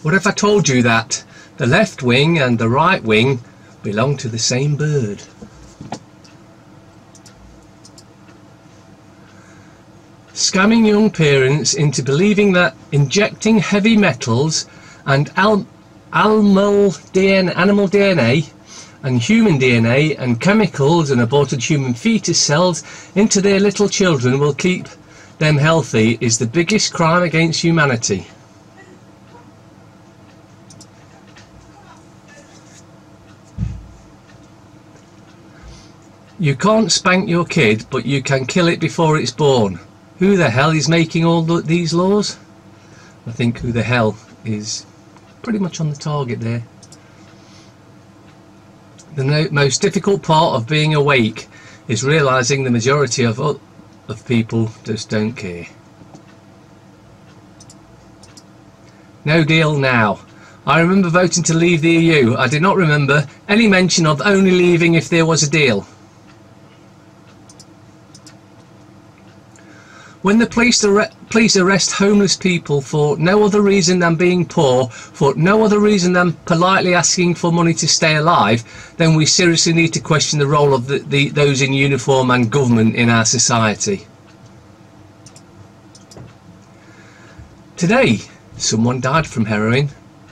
What if I told you that the left wing and the right wing belong to the same bird? Scamming young parents into believing that injecting heavy metals and animal DNA and human DNA and chemicals and aborted human fetus cells into their little children will keep them healthy is the biggest crime against humanity. You can't spank your kid, but you can kill it before it's born. Who the hell is making all these laws? I think who the hell is pretty much on the target there. The most difficult part of being awake is realising the majority of people just don't care. No deal now. I remember voting to leave the EU. I did not remember any mention of only leaving if there was a deal. When the police arrest homeless people for no other reason than being poor, for no other reason than politely asking for money to stay alive, then we seriously need to question the role of those in uniform and government in our society. Today, someone died from heroin,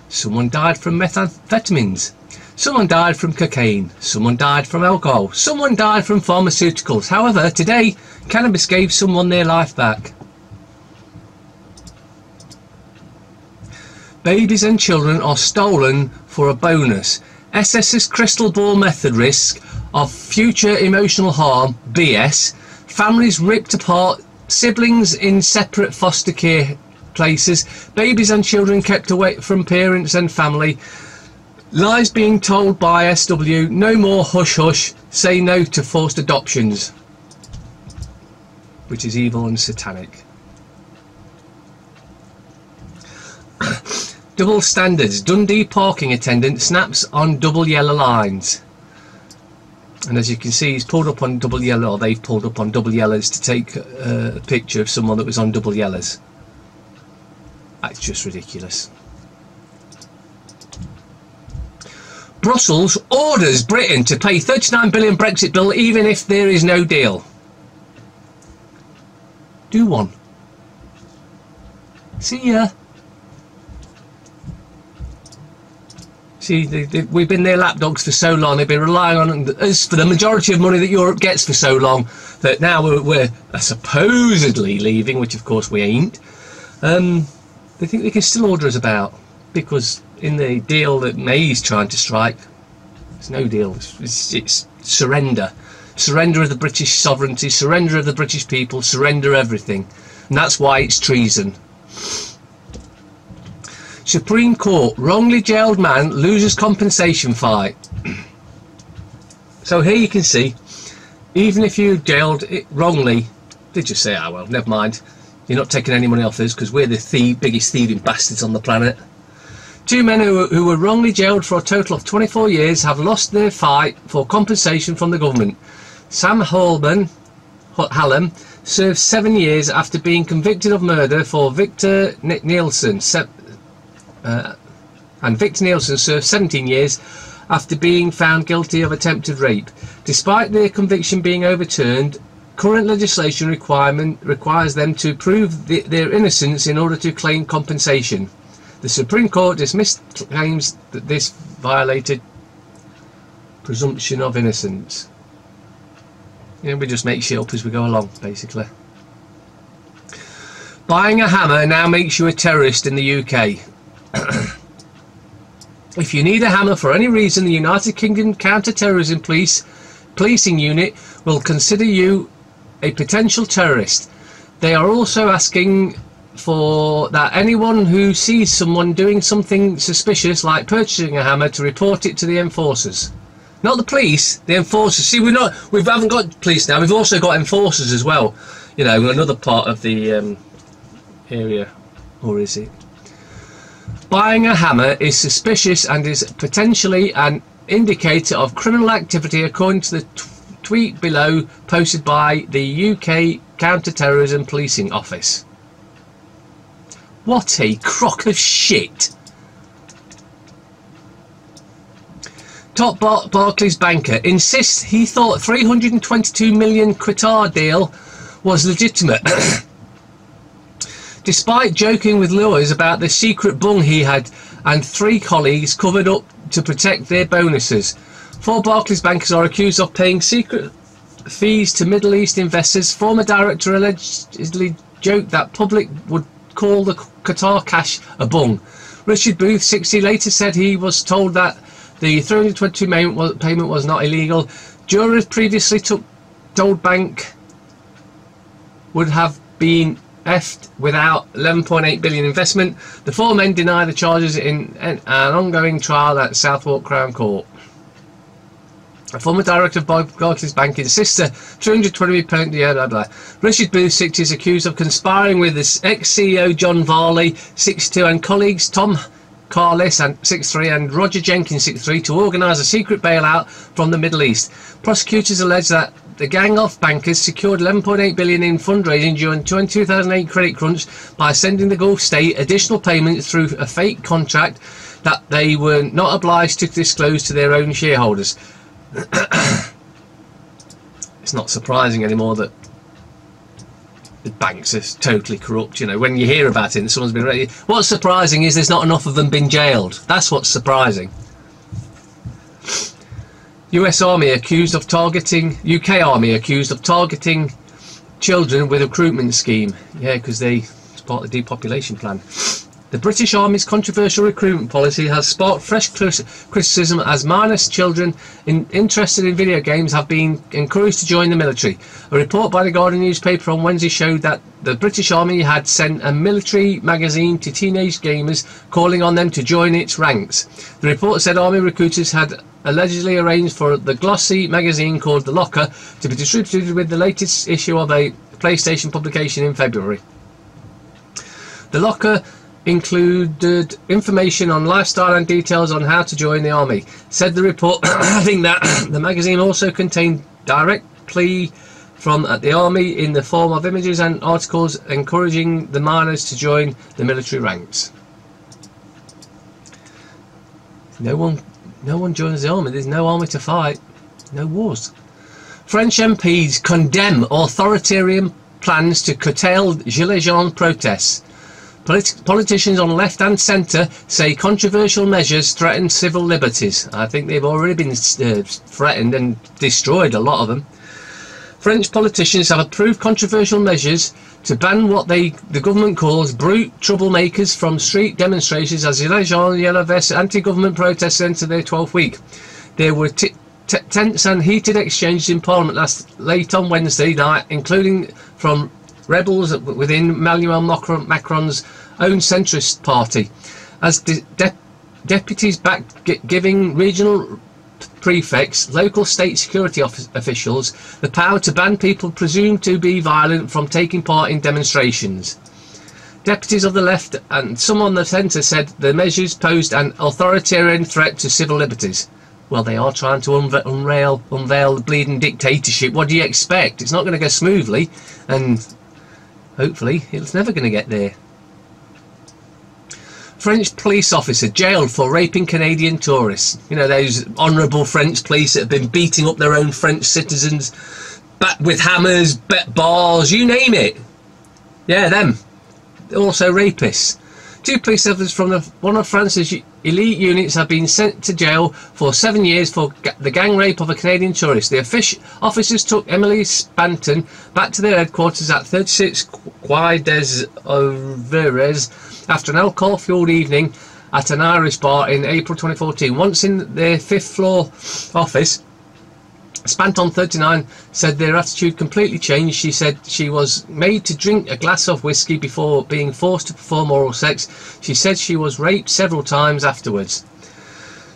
someone died from methamphetamines, someone died from cocaine, someone died from alcohol, someone died from pharmaceuticals. However, today, cannabis gave someone their life back. Babies and children are stolen for a bonus. SS's crystal ball method risk of future emotional harm, BS. Families ripped apart, siblings in separate foster care places, babies and children kept away from parents and family. Lies being told by SW, no more hush hush, say no to forced adoptions, which is evil and satanic. Double standards. Dundee parking attendant snaps on double yellow lines. And as you can see, he's pulled up on double yellow, or they've pulled up on double yellows to take a picture of someone that was on double yellows. That's just ridiculous. Brussels orders Britain to pay £39 billion Brexit bill even if there is no deal. Do one. See ya. See, we've been their lapdogs for so long. They've been relying on us for the majority of money that Europe gets for so long that now we're supposedly leaving, which of course we ain't. They think they can still order us about because in the deal that May's trying to strike, there's no deal. It's surrender. Surrender of the British sovereignty, surrender of the British people, surrender everything. And that's why it's treason. Supreme Court, wrongly jailed man loses compensation fight. So here you can see, even if you jailed it wrongly, they just say, ah well, never mind. You're not taking any money off us because we're the biggest thieving bastards on the planet. Two men who were wrongly jailed for a total of 24 years have lost their fight for compensation from the government. Sam Hallam served 7 years after being convicted of murder for Victor Nielsen, and Victor Nielsen served 17 years after being found guilty of attempted rape. Despite their conviction being overturned, current legislation requires them to prove their innocence in order to claim compensation. The Supreme Court dismissed claims that this violated presumption of innocence. You know, we just make shit up as we go along, basically. Buying a hammer now makes you a terrorist in the UK. If you need a hammer for any reason, the United Kingdom Counter-Terrorism Policing Unit will consider you a potential terrorist. They are also asking for that anyone who sees someone doing something suspicious like purchasing a hammer to report it to the enforcers. Not the police, the enforcers. See, we haven't got police now, we've also got enforcers as well. You know, another part of the area. Or is it? Buying a hammer is suspicious and is potentially an indicator of criminal activity, according to the tweet below posted by the UK Counter-Terrorism Policing Office. What a crock of shit. Top Barclays banker insists he thought 322 million Qatar deal was legitimate. Despite joking with lawyers about the secret bung he had and 3 colleagues covered up to protect their bonuses. 4 Barclays bankers are accused of paying secret fees to Middle East investors. Former director allegedly joked that public would call the Qatar cash a bung. Richard Booth, 60, later said he was told that the 322 payment was not illegal. Jurors previously told bank would have been effed without 11.8 billion investment. The 4 men deny the charges in an ongoing trial at Southwark Crown Court. A former director of Barclays Bank insists a 320 million blah blah. Richard Booth, 60, is accused of conspiring with his ex-CEO John Varley, 62, and colleagues Tom Carlis, and 63, and Roger Jenkins, 63, to organise a secret bailout from the Middle East. Prosecutors allege that the gang of bankers secured 11.8 billion in fundraising during 2008 credit crunch by sending the Gulf state additional payments through a fake contract that they were not obliged to disclose to their own shareholders. It's not surprising anymore that the banks are totally corrupt. You know, when you hear about it and someone's been ready. What's surprising is there's not enough of them been jailed. That's what's surprising. US Army accused of targeting, UK Army accused of targeting children with a recruitment scheme. Yeah, because it's part of the depopulation plan. The British Army's controversial recruitment policy has sparked fresh criticism as minors children interested in video games have been encouraged to join the military. A report by the Guardian newspaper on Wednesday showed that the British Army had sent a military magazine to teenage gamers calling on them to join its ranks. The report said Army recruiters had allegedly arranged for the glossy magazine called The Locker to be distributed with the latest issue of a PlayStation publication in February. The Locker included information on lifestyle and details on how to join the army, said the report, adding that the magazine also contained direct plea from the army in the form of images and articles encouraging the minors to join the military ranks. No one joins the army. There's no army to fight. No wars. French MPs condemn authoritarian plans to curtail gilets jaunes protests. Politicians on left and centre say controversial measures threaten civil liberties. I think they've already been threatened and destroyed, a lot of them. French politicians have approved controversial measures to ban what the government calls brute troublemakers from street demonstrations as gilets jaunes, yellow vests, anti-government protests enter their 12th week. There were tense and heated exchanges in Parliament late on Wednesday night, including from rebels within Emmanuel Macron's own centrist party, as deputies backed giving regional prefects, local state security officials, the power to ban people presumed to be violent from taking part in demonstrations. Deputies of the left and some on the centre said the measures posed an authoritarian threat to civil liberties. Well, they are trying to unveil the bleeding dictatorship. What do you expect? It's not going to go smoothly, and hopefully it's never going to get there. French police officer jailed for raping Canadian tourists. You know, those honourable French police that have been beating up their own French citizens with hammers, bars, you name it. Yeah, them. Also rapists. 2 police officers from one of France's elite units have been sent to jail for 7 years for the gang rape of a Canadian tourist. The officers took Emily Spanton back to their headquarters at 36 Quai des Ouvriers after an alcohol-fuelled evening at an Irish bar in April 2014. Once in their 5th floor office, Spanton, 39, said their attitude completely changed. She said she was made to drink a glass of whiskey before being forced to perform oral sex. She said she was raped several times afterwards.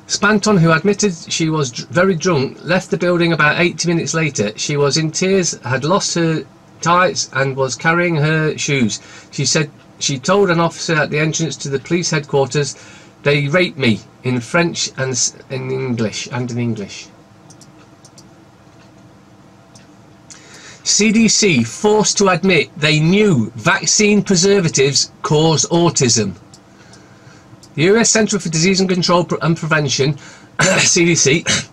Spanton, who admitted she was very drunk, left the building about 80 minutes later. She was in tears, had lost her tights and was carrying her shoes. She said she told an officer at the entrance to the police headquarters, "They raped me," in French and in English. CDC forced to admit they knew vaccine preservatives cause autism. The US Centre for Disease and Control and Prevention, CDC,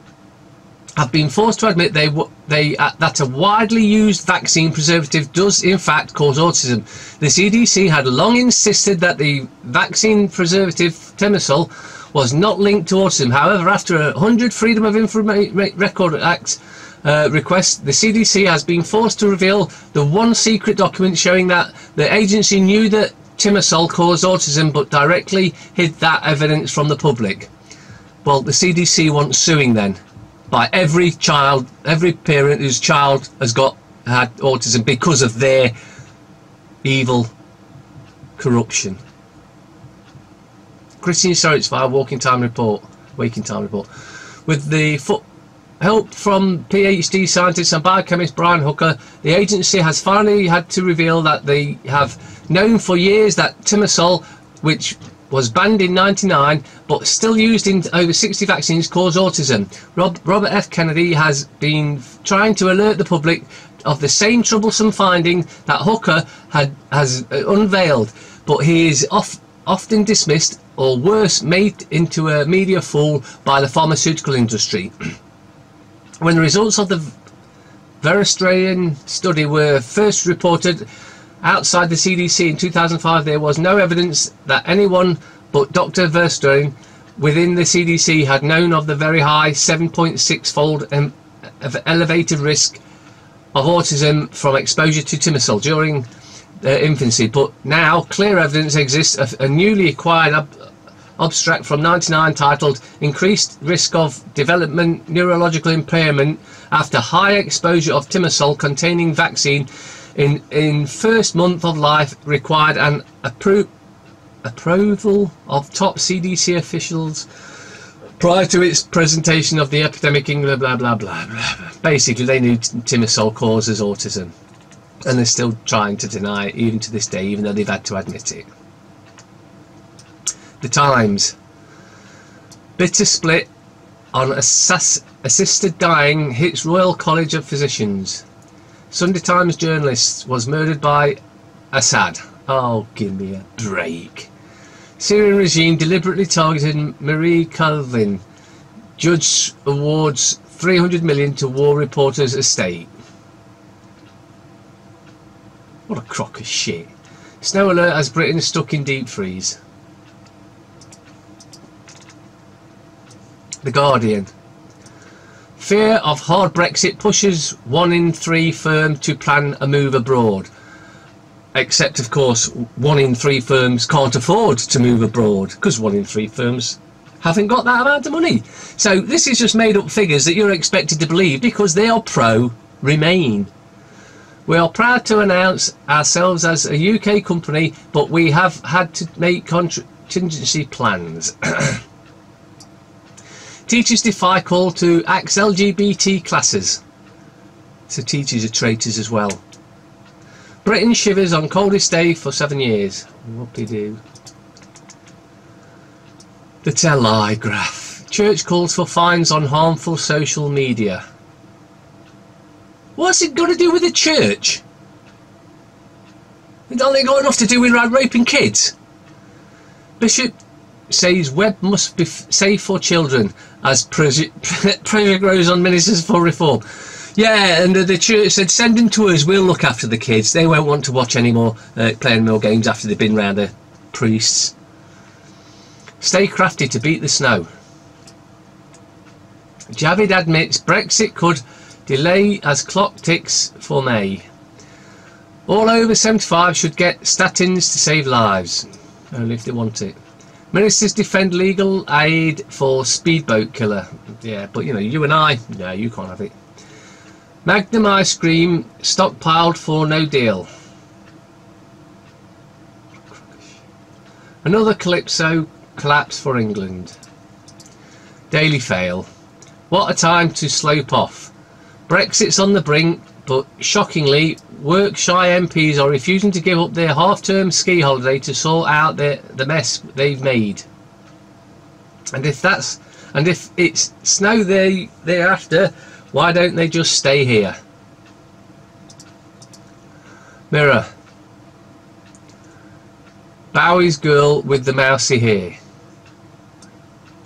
have been forced to admit that a widely used vaccine preservative does in fact cause autism. The CDC had long insisted that the vaccine preservative Temesol was not linked to autism. However, after 100 Freedom of Information Record Act requests, the CDC has been forced to reveal the one secret document showing that the agency knew that Temesol caused autism but directly hid that evidence from the public. Well, the CDC wants suing then by every child, every parent whose child has had autism because of their evil corruption. Christian Sorrott's file, Waking Time Report. With the help from PhD scientist and biochemist Brian Hooker, the agency has finally had to reveal that they have known for years that Temesol, which was banned in '99 but still used in over 60 vaccines, cause autism. Robert F. Kennedy has been trying to alert the public of the same troublesome finding that Hooker has unveiled, but he is often dismissed, or worse, made into a media fool by the pharmaceutical industry. When the results of the Verestrian study were first reported outside the CDC in 2005, there was no evidence that anyone but Dr. Verstraeten within the CDC had known of the very high 7.6-fold elevated risk of autism from exposure to Temesol during their infancy. But now clear evidence exists of a newly acquired abstract from '99 titled "Increased Risk of Development Neurological Impairment After High Exposure of Temesol Containing Vaccine in First Month of Life Required an Approval of Top CDC Officials Prior to its presentation of the epidemic in blah blah blah blah blah." Basically, they knew Temesol causes autism, and they're still trying to deny it even to this day, even though they've had to admit it. The Times. Bitter split on assisted dying hits Royal College of Physicians. Sunday Times journalist was murdered by Assad. Oh, give me a break. Syrian regime deliberately targeted Marie Calvin. Judge awards 300 million to war reporter's estate. What a crock of shit. Snow alert as Britain stuck in deep freeze. The Guardian. Fear of hard Brexit pushes 1 in 3 firm to plan a move abroad. Except, of course, 1 in 3 firms can't afford to move abroad because 1 in 3 firms haven't got that amount of money. So this is just made up figures that you're expected to believe because they are pro-Remain. We are proud to announce ourselves as a UK company, but we have had to make contingency plans. Teachers defy call to axe LGBT classes. So teachers are traitors as well. Britain shivers on coldest day for 7 years. Whoop-de-doo. The Telegraph. Church calls for fines on harmful social media. What's it got to do with the church? It's only got enough to do with raping kids. Bishop says web must be safe for children as pressure grows on ministers for reform. Yeah, and the church said, send them to us, we'll look after the kids. They won't want to watch any more, playing more games after they've been round the priests. Stay crafty to beat the snow. Javid admits Brexit could delay as clock ticks for May. All over 75 should get statins to save lives. Only if they want it. Ministers defend legal aid for speedboat killer. Yeah, but you know, you and I, no, you can't have it. Magnum ice cream stockpiled for no deal. Another Calypso collapse for England. Daily Fail. What a time to slope off. Brexit's on the brink, but shockingly, work-shy MPs are refusing to give up their half-term ski holiday to sort out the mess they've made. And if it's snow thereafter, why don't they just stay here? Mirror. Bowie's girl with the mousy hair.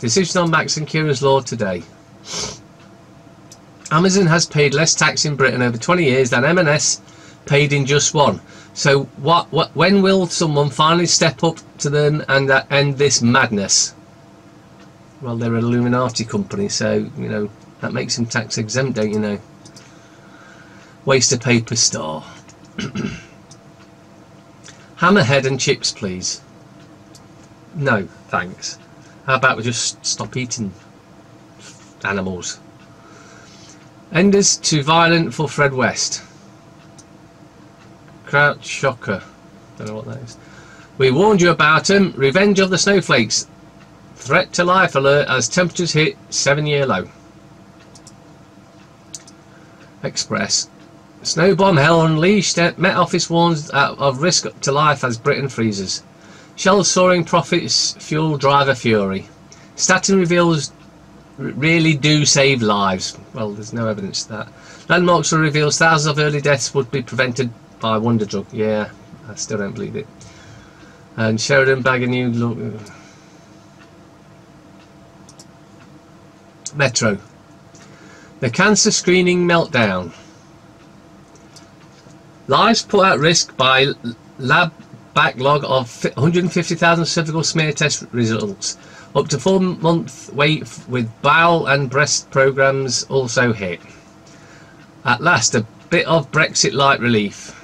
Decision on Max and Kira's law today. Amazon has paid less tax in Britain over 20 years than M&S paid in just one. So when will someone finally step up to them and end this madness? Well, they're an Illuminati company, so, you know, that makes them tax exempt, don't you know? Waste of paper star. Hammerhead and chips, please. No, thanks. How about we just stop eating animals? Enders too violent for Fred West. Crouch shocker. Don't know what that is. We warned you about him. Revenge of the snowflakes. Threat to life alert as temperatures hit 7-year low. Express. Snow bomb hell unleashed. Met Office warns of risk to life as Britain freezes. Shell soaring profits fuel driver fury. Statin reveals really do save lives. Well, there's no evidence to that. Landmarks will reveal thousands of early deaths would be prevented by wonder drug. Yeah, I still don't believe it. And Sheridan bag a new look. Metro. The cancer screening meltdown. Lives put at risk by lab backlog of 150,000 cervical smear test results. Up to 4-month wait with bowel and breast programs also hit. At last, a bit of Brexit light relief.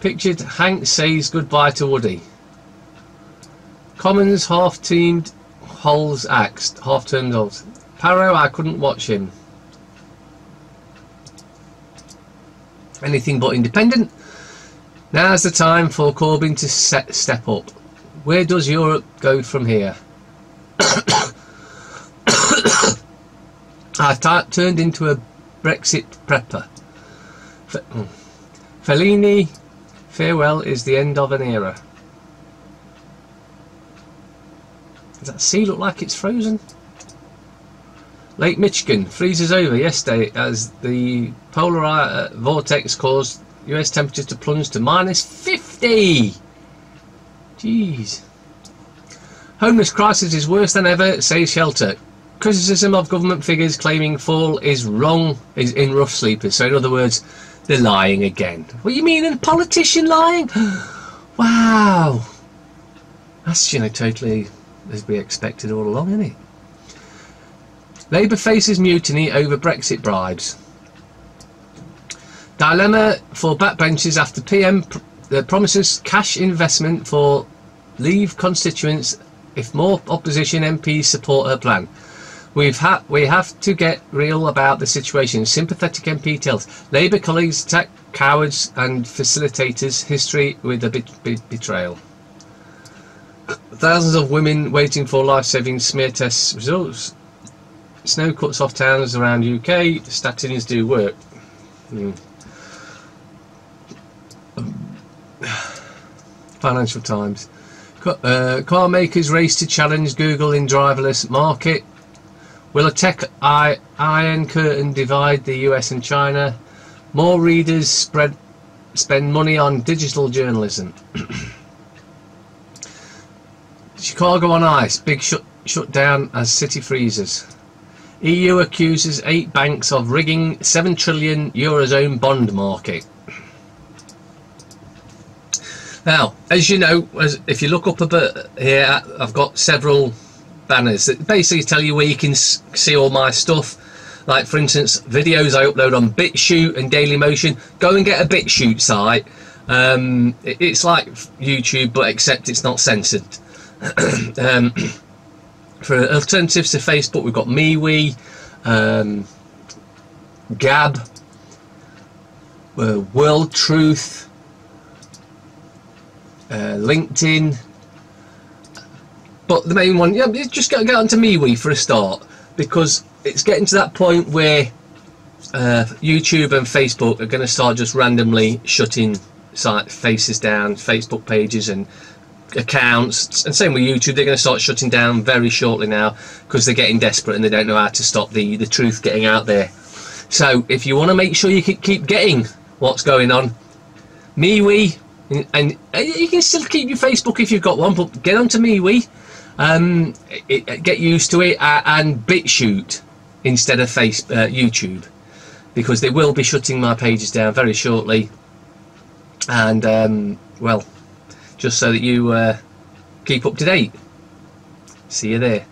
Pictured Hank says goodbye to Woody. Commons half-teamed holes axed. Half-turned holes. Parrow, I couldn't watch him. Anything but independent. Now's the time for Corbyn to step up. Where does Europe go from here? I've turned into a Brexit prepper. Fellini, farewell is the end of an era. Does that sea look like it's frozen? Lake Michigan freezes over yesterday as the polar vortex caused US temperatures to plunge to -50. Jeez. Homeless crisis is worse than ever, says Shelter. Criticism of government figures claiming fall is wrong is in rough sleepers. So in other words, they're lying again. What do you mean, a politician lying? Wow. That's, you know, totally as we expected all along, isn't it? Labour faces mutiny over Brexit bribes. Dilemma for backbenchers after PM promises cash investment for Leave constituents if more opposition MPs support her plan. We have to get real about the situation. Sympathetic MP tells Labour colleagues attack cowards and facilitators. History with a betrayal. Thousands of women waiting for life-saving smear test results. Snow cuts off towns around UK. Statins do work. Financial Times. Car makers race to challenge Google in driverless market. Will a tech iron curtain divide the US and China? More readers spend money on digital journalism. Chicago on ice. Big shut down as city freezes. EU accuses 8 banks of rigging 7 trillion Eurozone bond market. Now, as you know, if you look up a bit here, I've got several banners that basically tell you where you can see all my stuff. Like, for instance, videos I upload on BitChute and Dailymotion. Go and get a BitChute site. It's like YouTube, but except it's not censored. For alternatives to Facebook, we've got MeWe, Gab, World Truth, LinkedIn, but the main one, yeah, just get onto MeWe for a start, because it's getting to that point where YouTube and Facebook are going to start just randomly shutting faces down, Facebook pages and accounts, and same with YouTube. They're going to start shutting down very shortly now because they're getting desperate and they don't know how to stop the truth getting out there. So if you want to make sure you keep getting what's going on, MeWe. And you can still keep your Facebook if you've got one, but get onto MeWe Get used to it, and BitChute instead of YouTube, because they will be shutting my pages down very shortly. And well, just so that you keep up to date. See you there.